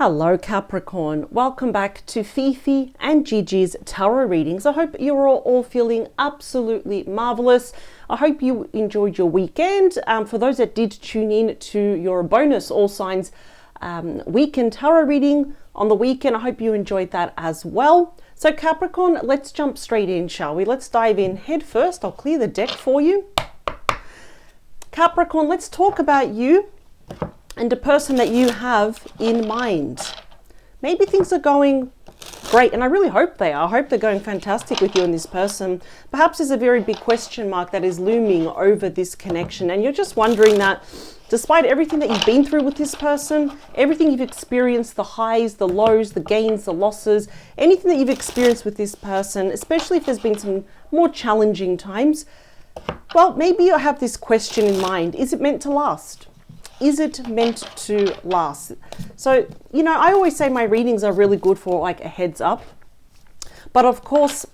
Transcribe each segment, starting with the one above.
Hello Capricorn, welcome back to Fifi and Gigi's tarot readings. I hope you're all feeling absolutely marvelous. I hope you enjoyed your weekend. For those that did tune in to your bonus All Signs weekend tarot reading on the weekend, I hope you enjoyed that as well. So Capricorn, let's jump straight in, shall we? Let's dive in head first. I'll clear the deck for you. Capricorn, let's talk about you and the person that you have in mind. Maybe things are going great, and I really hope they are. I hope they're going fantastic with you and this person. Perhaps there's a very big question mark that is looming over this connection, and you're just wondering that despite everything that you've been through with this person, everything you've experienced, the highs, the lows, the gains, the losses, anything that you've experienced with this person, especially if there's been some more challenging times, well, maybe you have this question in mind. Is it meant to last? Is it meant to last? So, you know, I always say my readings are really good for like a heads up. But of course,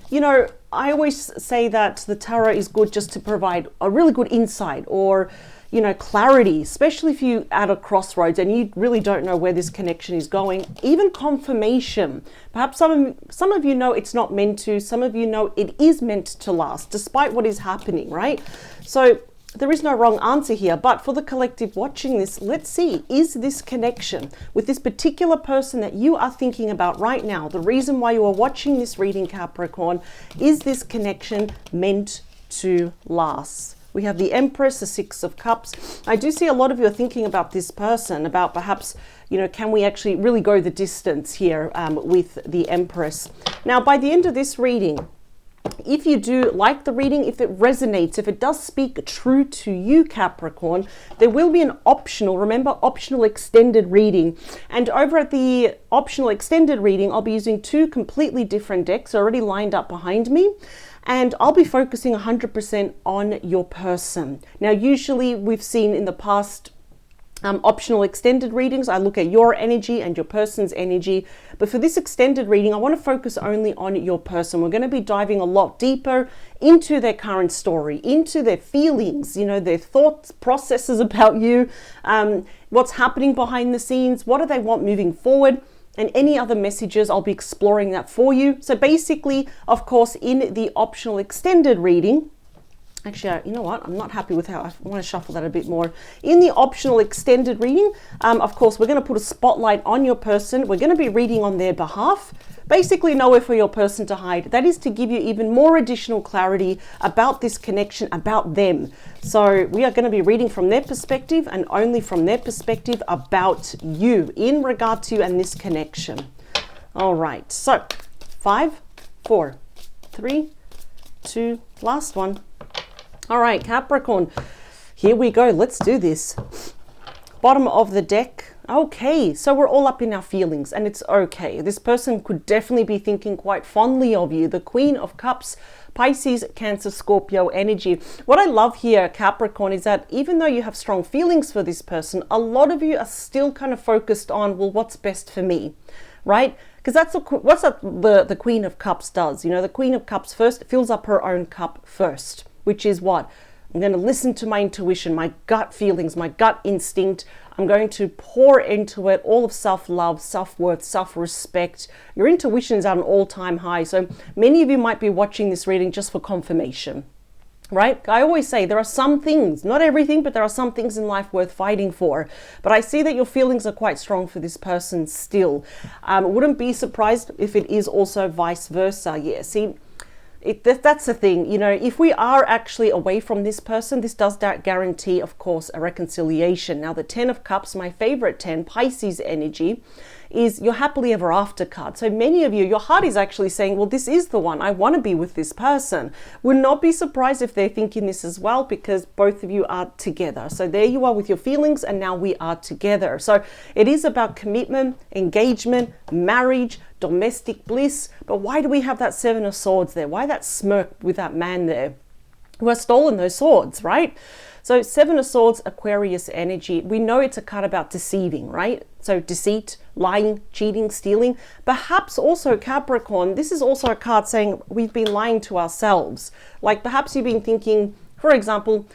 you know, I always say that the tarot is good just to provide a really good insight or, you know, clarity, especially if you're at a crossroads and you really don't know where this connection is going. Even confirmation. Perhaps some of you know it's not meant to. Some of you know it is meant to last, despite what is happening, right? So there is no wrong answer here, but for the collective watching this, let's see, is this connection with this particular person that you are thinking about right now, the reason why you are watching this reading, Capricorn, is this connection meant to last? We have the Empress, the Six of Cups. I do see a lot of you are thinking about this person, about perhaps, you know, can we actually really go the distance here with the Empress? Now, by the end of this reading, if you do like the reading, if it resonates, if it does speak true to you, Capricorn, there will be an optional, remember, optional extended reading. And over at the optional extended reading, I'll be using two completely different decks already lined up behind me. And I'll be focusing 100% on your person. Now, usually we've seen in the past optional extended readings, I look at your energy and your person's energy. But for this extended reading, I want to focus only on your person. We're going to be diving a lot deeper into their current story, into their feelings, you know, their thoughts, processes about you, what's happening behind the scenes, what do they want moving forward, and any other messages. I'll be exploring that for you. So basically, of course, in the optional extended reading, actually, you know what? I'm not happy with how I want to shuffle that a bit more. In the optional extended reading, of course, we're going to put a spotlight on your person. We're going to be reading on their behalf. Basically, nowhere for your person to hide. That is to give you even more additional clarity about this connection, about them. So we are going to be reading from their perspective and only from their perspective about you in regard to you and this connection. All right. So 5, 4, 3, 2, last one. All right, Capricorn, here we go. Let's do this. Bottom of the deck. Okay, so we're all up in our feelings, and it's okay. This person could definitely be thinking quite fondly of you. The Queen of Cups, Pisces, Cancer, Scorpio energy. What I love here, Capricorn, is that even though you have strong feelings for this person, a lot of you are still kind of focused on, well, what's best for me, right? Because that's what the Queen of Cups does. You know, the Queen of Cups first fills up her own cup first, which is what? I'm going to listen to my intuition, my gut feelings, my gut instinct. I'm going to pour into it all of self-love, self-worth, self-respect. Your intuition is at an all-time high. So many of you might be watching this reading just for confirmation, right? I always say there are some things, not everything, but there are some things in life worth fighting for. But I see that your feelings are quite strong for this person still. Wouldn't be surprised if it is also vice versa. Yeah, see, that's the thing, you know, if we are actually away from this person, this does guarantee, of course, a reconciliation. Now, the 10 of Cups, my favorite 10, Pisces energy, is your happily ever after card. So many of you, your heart is actually saying, well, this is the one. I want to be with this person. Would not be surprised if they're thinking this as well, because both of you are together. So there you are with your feelings, and now we are together. So it is about commitment, engagement, marriage, domestic bliss. But why do we have that 7 of Swords there? Why that smirk with that man there who has stolen those swords, right? So 7 of Swords, Aquarius energy. We know it's a card about deceiving, right? So deceit, lying, cheating, stealing. Perhaps also Capricorn, this is also a card saying we've been lying to ourselves. Like perhaps you've been thinking, for example,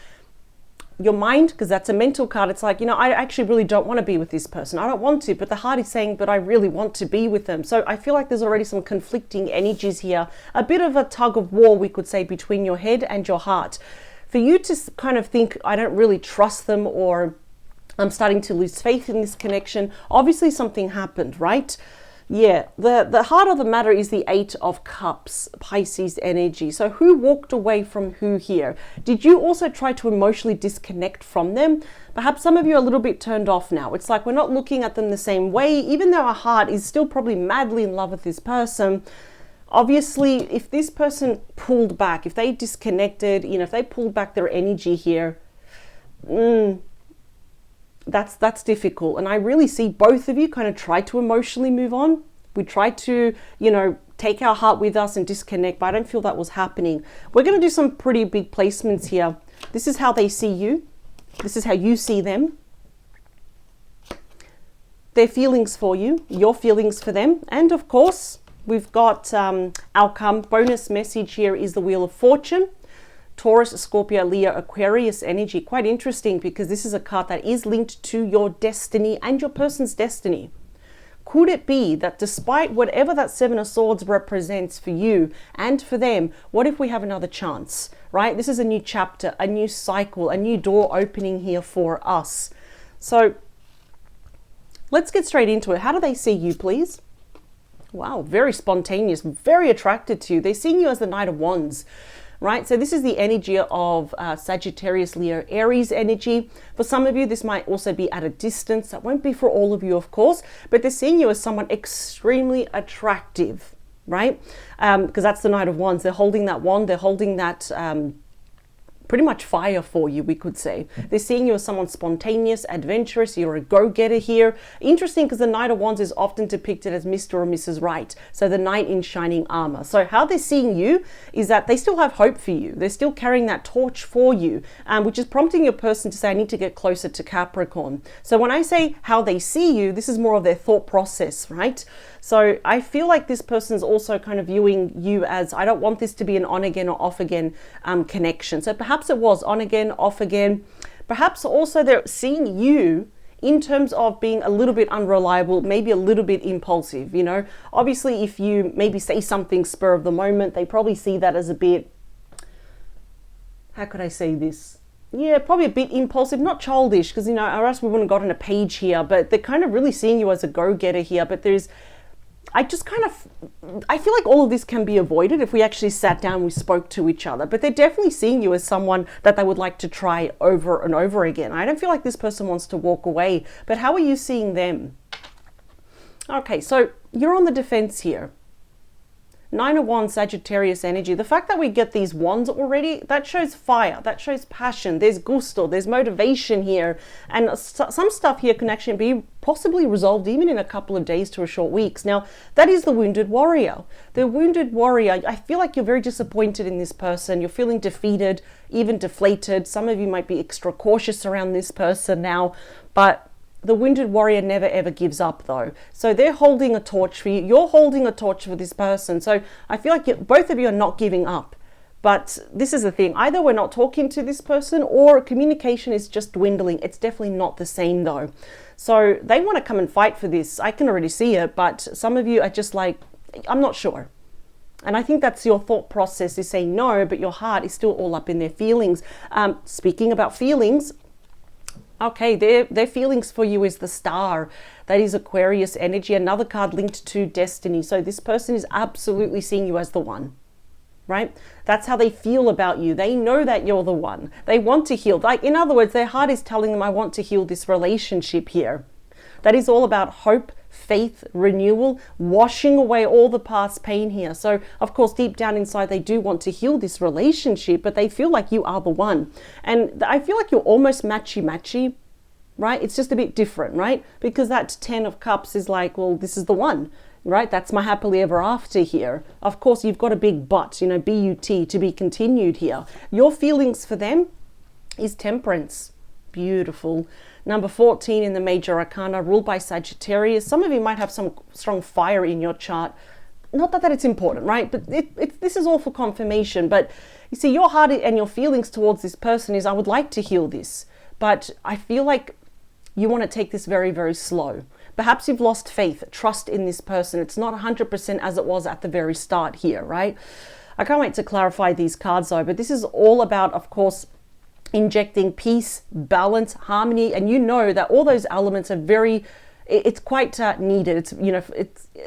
your mind, because that's a mental card, it's like, I actually really don't want to be with this person. I don't want to, but the heart is saying, but I really want to be with them. So I feel like there's already some conflicting energies here, a bit of a tug of war, we could say, between your head and your heart. For you to kind of think, I don't really trust them, or I'm starting to lose faith in this connection, obviously something happened, right? Yeah, the heart of the matter is the Eight of Cups, Pisces energy. So who walked away from who here? Did you also try to emotionally disconnect from them? Perhaps some of you are a little bit turned off now. It's like we're not looking at them the same way, even though our heart is still probably madly in love with this person. Obviously, if this person pulled back, if they disconnected, if they pulled back their energy here, that's difficult. And I really see both of you kind of try to emotionally move on. We try to, take our heart with us and disconnect, but I don't feel that was happening. We're going to do some pretty big placements here. This is how they see you. This is how you see them. Their feelings for you, your feelings for them. And of course, we've got outcome. Bonus message here is the Wheel of Fortune. Taurus, Scorpio, Leo, Aquarius energy. Quite interesting, because this is a card that is linked to your destiny and your person's destiny. Could it be that despite whatever that Seven of Swords represents for you and for them, what if we have another chance, right? This is a new chapter, a new cycle, a new door opening here for us. So let's get straight into it. How do they see you, please? Wow, very spontaneous, very attracted to you. They're seeing you as the Knight of Wands. Right, so this is the energy of Sagittarius, Leo, Aries energy. For some of you, this might also be at a distance. That won't be for all of you, of course, but they're seeing you as someone extremely attractive, right? Because that's the Knight of Wands. They're holding that wand. They're holding that pretty much fire for you, we could say. They're seeing you as someone spontaneous, adventurous. You're a go-getter here. Interesting, because the Knight of Wands is often depicted as Mr. or Mrs. Right. So the knight in shining armor. So how they're seeing you is that they still have hope for you. They're still carrying that torch for you, which is prompting your person to say, I need to get closer to Capricorn. So when I say how they see you, this is more of their thought process, right? So I feel like this person's also kind of viewing you as, I don't want this to be an on again or off again connection. So perhaps it was on again, off again. Perhaps also they're seeing you in terms of being a little bit unreliable, maybe a little bit impulsive, Obviously, if you maybe say something spur of the moment, they probably see that as a bit, how could I say this? Yeah, probably a bit impulsive, not childish, because, or else we wouldn't have gotten a page here, but they're kind of really seeing you as a go-getter here. But I feel like all of this can be avoided if we actually sat down, we spoke to each other, but they're definitely seeing you as someone that they would like to try over and over again. I don't feel like this person wants to walk away, but how are you seeing them? Okay, so you're on the defense here. Nine of Wands, Sagittarius energy. The fact that we get these wands already, that shows fire, that shows passion. There's gusto, there's motivation here. And some stuff here can actually be possibly resolved even in a couple of days to a short weeks. Now, that is the wounded warrior. The wounded warrior, I feel like you're very disappointed in this person. You're feeling defeated, even deflated. Some of you might be extra cautious around this person now, but the wounded warrior never ever gives up though. So they're holding a torch for you. You're holding a torch for this person. So I feel like both of you are not giving up. But this is the thing. Either we're not talking to this person or communication is just dwindling. It's definitely not the same though. So they want to come and fight for this. I can already see it. But some of you are just like, I'm not sure. And I think that's your thought process is saying no, but your heart is still all up in their feelings. Speaking about feelings, okay, their feelings for you is the Star. That is Aquarius energy, another card linked to destiny. So this person is absolutely seeing you as the one, right? That's how they feel about you. They know that you're the one. They want to heal. Like, in other words, their heart is telling them, I want to heal this relationship here. That is all about hope, faith, renewal, washing away all the past pain here. So of course, deep down inside, they do want to heal this relationship, but they feel like you are the one. And I feel like you're almost matchy-matchy, right? It's just a bit different, right? Because that 10 of Cups is like, well, this is the one, right? That's my happily ever after here. Of course, you've got a big but, B-U-T, to be continued here. Your feelings for them is Temperance. Beautiful. Number 14 in the major arcana, ruled by Sagittarius. Some of you might have some strong fire in your chart. Not that it's important, right? But this is all for confirmation. But you see, your heart and your feelings towards this person is, I would like to heal this. but I feel like you want to take this very, very slow. Perhaps you've lost faith, trust in this person. It's not 100% as it was at the very start here, right? I can't wait to clarify these cards though, but this is all about, of course, injecting peace, balance, harmony, and you know that all those elements are very, it's quite needed. It's, you know,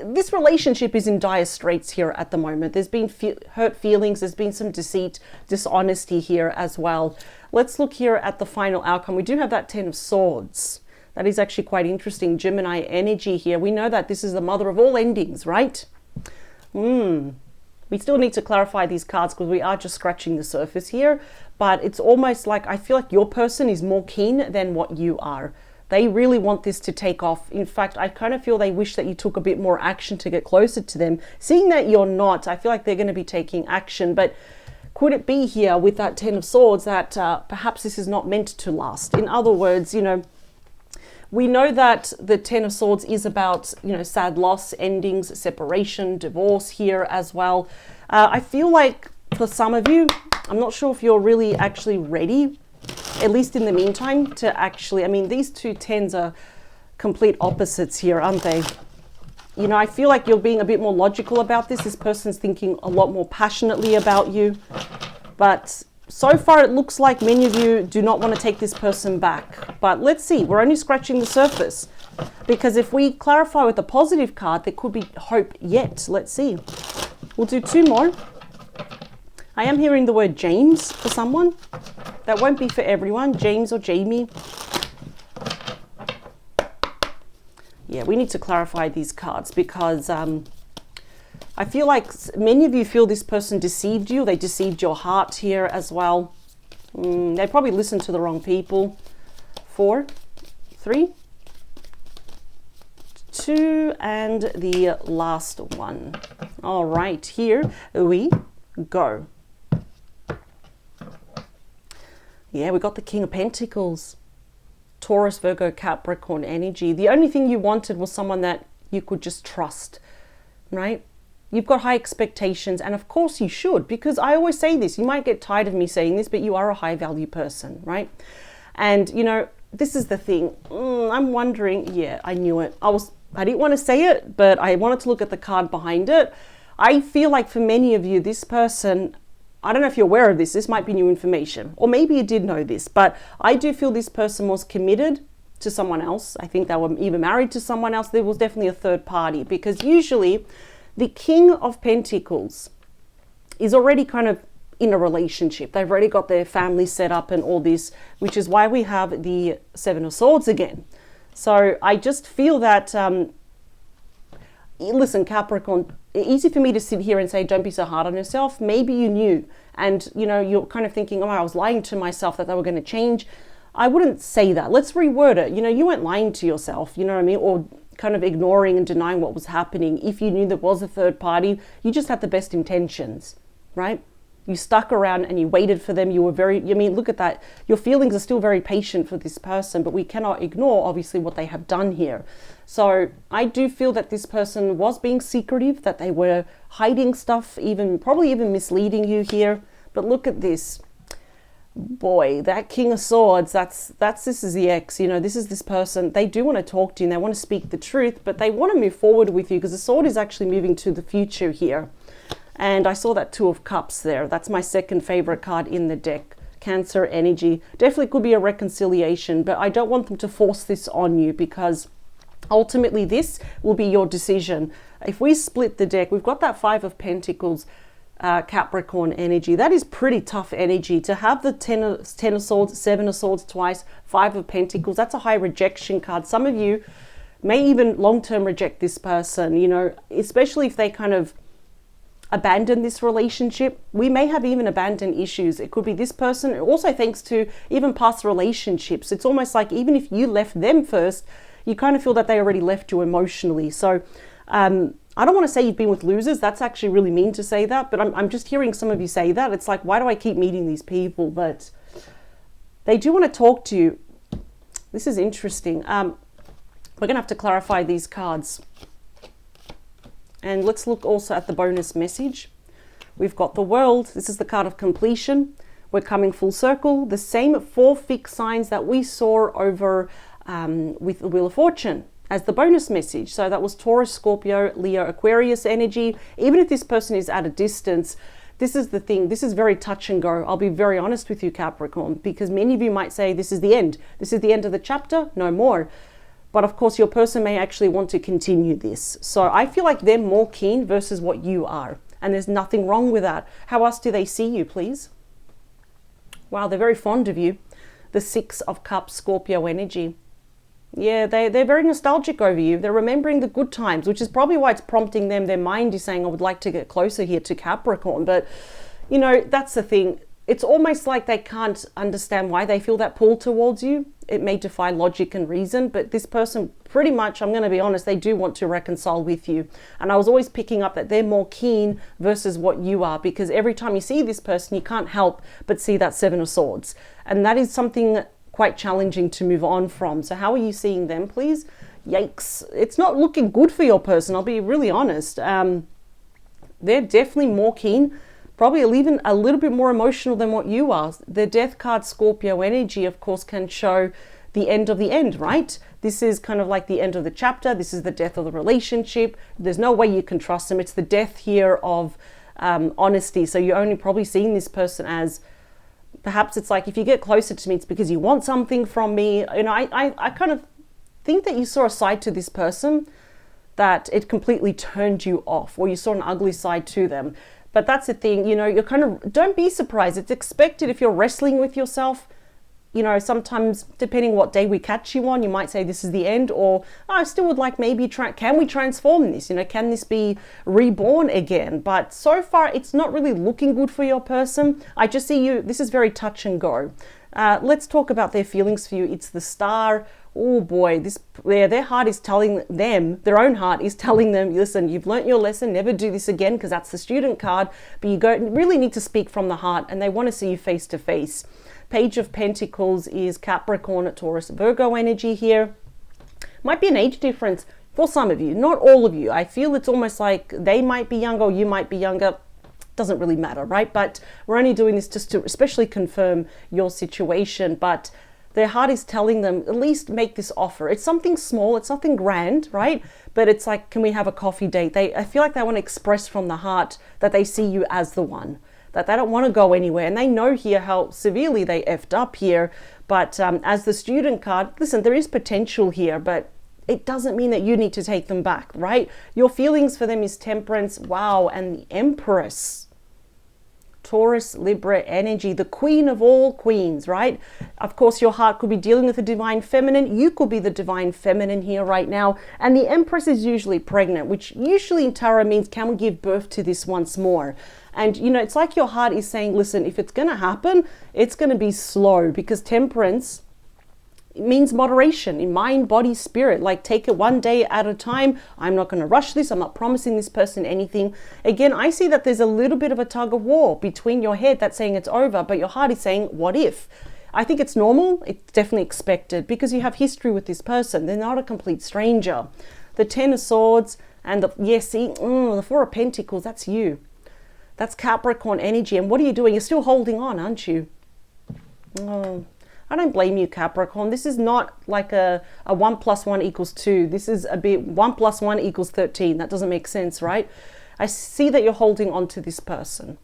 this relationship is in dire straits here at the moment. There's been hurt feelings, there's been some deceit, dishonesty here as well. Let's look here at the final outcome. We do have that 10 of Swords. That is actually quite interesting. Gemini energy here. We know that this is the mother of all endings, right? We still need to clarify these cards because we are just scratching the surface here. But it's almost like, I feel like your person is more keen than what you are. They really want this to take off. In fact, I kind of feel they wish that you took a bit more action to get closer to them. Seeing that you're not, I feel like they're going to be taking action. But could it be here with that 10 of Swords that perhaps this is not meant to last? In other words, you know, we know that the 10 of Swords is about, you know, sad loss, endings, separation, divorce here as well. I feel like for some of you, I'm not sure if you're really actually ready, at least in the meantime, to actually, I mean, these two 10s are complete opposites here, aren't they? You know, I feel like you're being a bit more logical about this. This person's thinking a lot more passionately about you. But so far, it looks like many of you do not want to take this person back. But let's see. We're only scratching the surface. Because if we clarify with a positive card, there could be hope yet. Let's see. We'll do 2 more. I am hearing the word James for someone. That won't be for everyone. James or Jamie. Yeah, we need to clarify these cards because I feel like many of you feel this person deceived you. They deceived your heart here as well. They probably listened to the wrong people. 4, 3, 2, and the last one. All right, here we go. Yeah, we got the King of Pentacles. Taurus, Virgo, Capricorn energy. The only thing you wanted was someone that you could just trust, right? You've got high expectations, and of course you should, because I always say this. You might get tired of me saying this, but you are a high value person, right? And, you know, this is the thing. I'm wondering, yeah, I knew it. I didn't want to say it, but I wanted to look at the card behind it. I feel like for many of you, this person, I don't know if you're aware of this. This might be new information, or maybe you did know this, but I do feel this person was committed to someone else. I think they were either married to someone else. There was definitely a third party, because usually the King of Pentacles is already kind of in a relationship. They've already got their family set up and all this, which is why we have the 7 of Swords again. So I just feel that, listen, Capricorn, easy for me to sit here and say, don't be so hard on yourself. Maybe you knew, and you know, you're kind of thinking, oh, I was lying to myself that they were going to change. I wouldn't say that. Let's reword it. You know, you weren't lying to yourself, you know what I mean? Or kind of ignoring and denying what was happening. If you knew there was a third party, you just had the best intentions, right? You stuck around and you waited for them. You were very, I mean, look at that. Your feelings are still very patient for this person, but we cannot ignore, obviously, what they have done here. So I do feel that this person was being secretive, that they were hiding stuff, probably even misleading you here. But look at this. Boy, that King of Swords, this is the ex, you know, this is this person. They do want to talk to you and they want to speak the truth, but they want to move forward with you because the sword is actually moving to the future here. And I saw that 2 of Cups there. That's my second favorite card in the deck. Cancer energy. Definitely could be a reconciliation, but I don't want them to force this on you, because ultimately this will be your decision. If we split the deck, we've got that 5 of Pentacles, Capricorn energy. That is pretty tough energy. To have the 10 of Swords, 7 of Swords twice, 5 of Pentacles, that's a high rejection card. Some of you may even long-term reject this person, you know, especially if they kind of abandon this relationship. We may have even abandoned issues. It could be this person, also thanks to even past relationships. It's almost like even if you left them first, you kind of feel that they already left you emotionally. So I don't want to say you've been with losers. That's actually really mean to say that, but I'm just hearing some of you say that. It's like, why do I keep meeting these people? But they do want to talk to you. This is interesting. We're going to have to clarify these cards. And let's look also at the bonus message. We've got the World. This is the card of completion. We're coming full circle. The same 4 fixed signs that we saw over with the Wheel of Fortune as the bonus message. So that was Taurus, Scorpio, Leo, Aquarius energy. Even if this person is at a distance, this is the thing. This is very touch and go. I'll be very honest with you, Capricorn, because many of you might say this is the end. This is the end of the chapter, no more. But of course, your person may actually want to continue this. So I feel like they're more keen versus what you are. And there's nothing wrong with that. How else do they see you, please? Wow, they're very fond of you. The 6 of Cups, Scorpio energy. Yeah, they're very nostalgic over you. They're remembering the good times, which is probably why it's prompting them. Their mind is saying, I would like to get closer here to Capricorn. But, you know, that's the thing. It's almost like they can't understand why they feel that pull towards you. It may defy logic and reason, but this person pretty much, I'm going to be honest, they do want to reconcile with you. And I was always picking up that they're more keen versus what you are, because every time you see this person, you can't help but see that 7 of Swords. And that is something quite challenging to move on from. So how are you seeing them, please? Yikes. It's not looking good for your person. I'll be really honest. They're definitely more keen, probably even a little bit more emotional than what you are. The Death card, Scorpio energy, of course, can show the end of the end, right? This is kind of like the end of the chapter. This is the death of the relationship. There's no way you can trust them. It's the death here of honesty. So you're only probably seeing this person as, perhaps it's like, if you get closer to me, it's because you want something from me. You know, I kind of think that you saw a side to this person that it completely turned you off, or you saw an ugly side to them. But that's the thing, you know, you're kind of, don't be surprised. It's expected if you're wrestling with yourself. You know, sometimes depending what day we catch you on, you might say this is the end, or oh, I still would like maybe can we transform this? You know, can this be reborn again? But so far, it's not really looking good for your person. I just see you, this is very touch and go. Let's talk about their feelings for you. It's the Star. Oh boy, their heart is telling them, their own heart is telling them, listen, you've learnt your lesson, never do this again, because that's the Student card, but you really need to speak from the heart, and they want to see you face to face. Page of Pentacles is Capricorn, Taurus, Virgo energy here. Might be an age difference for some of you, not all of you. I feel it's almost like they might be younger, or you might be younger. Doesn't really matter, right? But we're only doing this just to especially confirm your situation. But their heart is telling them, at least make this offer. It's something small, it's nothing grand, right? But it's like, can we have a coffee date? I feel like they want to express from the heart that they see you as the one, that they don't want to go anywhere. And they know here how severely they effed up here. But as the Student card, listen, there is potential here, but it doesn't mean that you need to take them back, right? Your feelings for them is Temperance, wow, and the Empress. Taurus, Libra energy, the queen of all queens, right? Of course, your heart could be dealing with the divine feminine. You could be the divine feminine here right now. And the Empress is usually pregnant, which usually in tarot means, can we give birth to this once more? And, you know, it's like your heart is saying, listen, if it's going to happen, it's going to be slow, because Temperance, it means moderation in mind, body, spirit. Like, take it one day at a time. I'm not going to rush this. I'm not promising this person anything. Again, I see that there's a little bit of a tug of war between your head that's saying it's over, but your heart is saying, what if? I think it's normal. It's definitely expected, because you have history with this person. They're not a complete stranger. The 10 of Swords and the 4 of Pentacles, that's you. That's Capricorn energy. And what are you doing? You're still holding on, aren't you? Oh, I don't blame you, Capricorn. This is not like a 1 + 1 = 2. This is a bit 1 + 1 = 13. That doesn't make sense, right? I see that you're holding on to this person.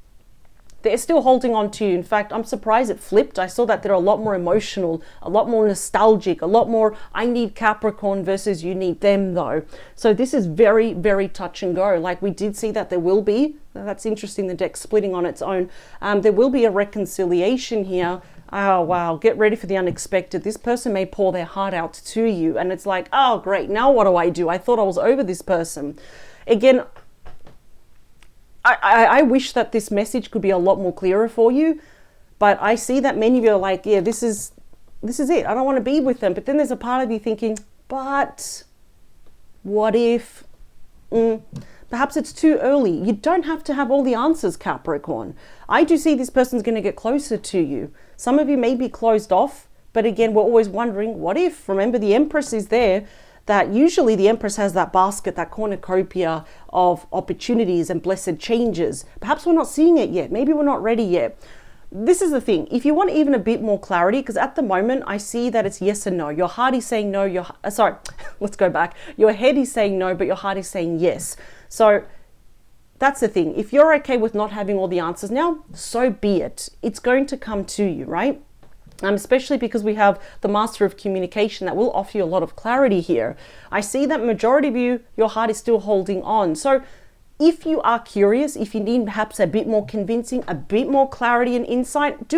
They're still holding on to you. In fact, I'm surprised it flipped. I saw that they're a lot more emotional, a lot more nostalgic, a lot more, I need Capricorn versus you need them, though. So this is very, very touch and go. Like, we did see that there will be, that's interesting, the deck splitting on its own. There will be a reconciliation here. Oh, wow. Get ready for the unexpected. This person may pour their heart out to you. And it's like, oh, great. Now what do? I thought I was over this person. Again, I wish that this message could be a lot more clearer for you. But I see that many of you are like, yeah, this is it. I don't want to be with them. But then there's a part of you thinking, but what if? Perhaps it's too early. You don't have to have all the answers, Capricorn. I do see this person's going to get closer to you. Some of you may be closed off, but again, we're always wondering, what if? Remember, the Empress is there. That usually the Empress has that basket, that cornucopia of opportunities and blessed changes. Perhaps we're not seeing it yet. Maybe we're not ready yet. this is the thing. If you want even a bit more clarity, because at the moment I see that it's yes and no. Your heart is saying no. Sorry, let's go back. Your head is saying no, but your heart is saying yes. So that's the thing. If you're okay with not having all the answers now, so be it. It's going to come to you, right? Especially because we have the Master of Communication that will offer you a lot of clarity here. I see that majority of you, your heart is still holding on. So if you are curious, if you need perhaps a bit more convincing, a bit more clarity and insight,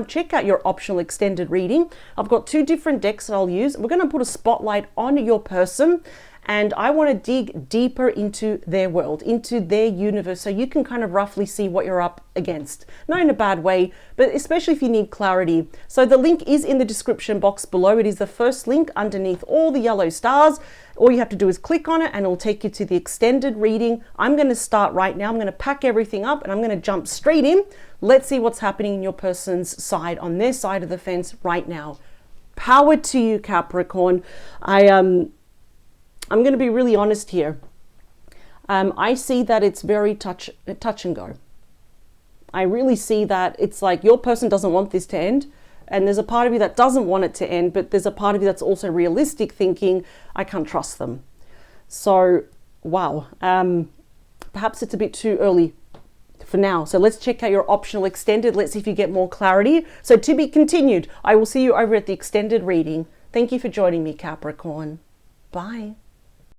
check out your optional extended reading. I've got 2 different decks that I'll use. We're going to put a spotlight on your person, and I want to dig deeper into their world, into their universe, so you can kind of roughly see what you're up against. Not in a bad way, but especially if you need clarity. So the link is in the description box below. It is the first link underneath all the yellow stars. All you have to do is click on it and it'll take you to the extended reading. I'm going to start right now. I'm going to pack everything up and I'm going to jump straight in. Let's see what's happening in your person's side, on their side of the fence right now. Power to you, Capricorn. I'm going to be really honest here. I see that it's very touch and go. I really see that it's like your person doesn't want this to end. And there's a part of you that doesn't want it to end, but there's a part of you that's also realistic, thinking, I can't trust them. So, wow. Perhaps it's a bit too early for now. So let's check out your optional extended. Let's see if you get more clarity. So to be continued. I will see you over at the extended reading. Thank you for joining me, Capricorn. Bye.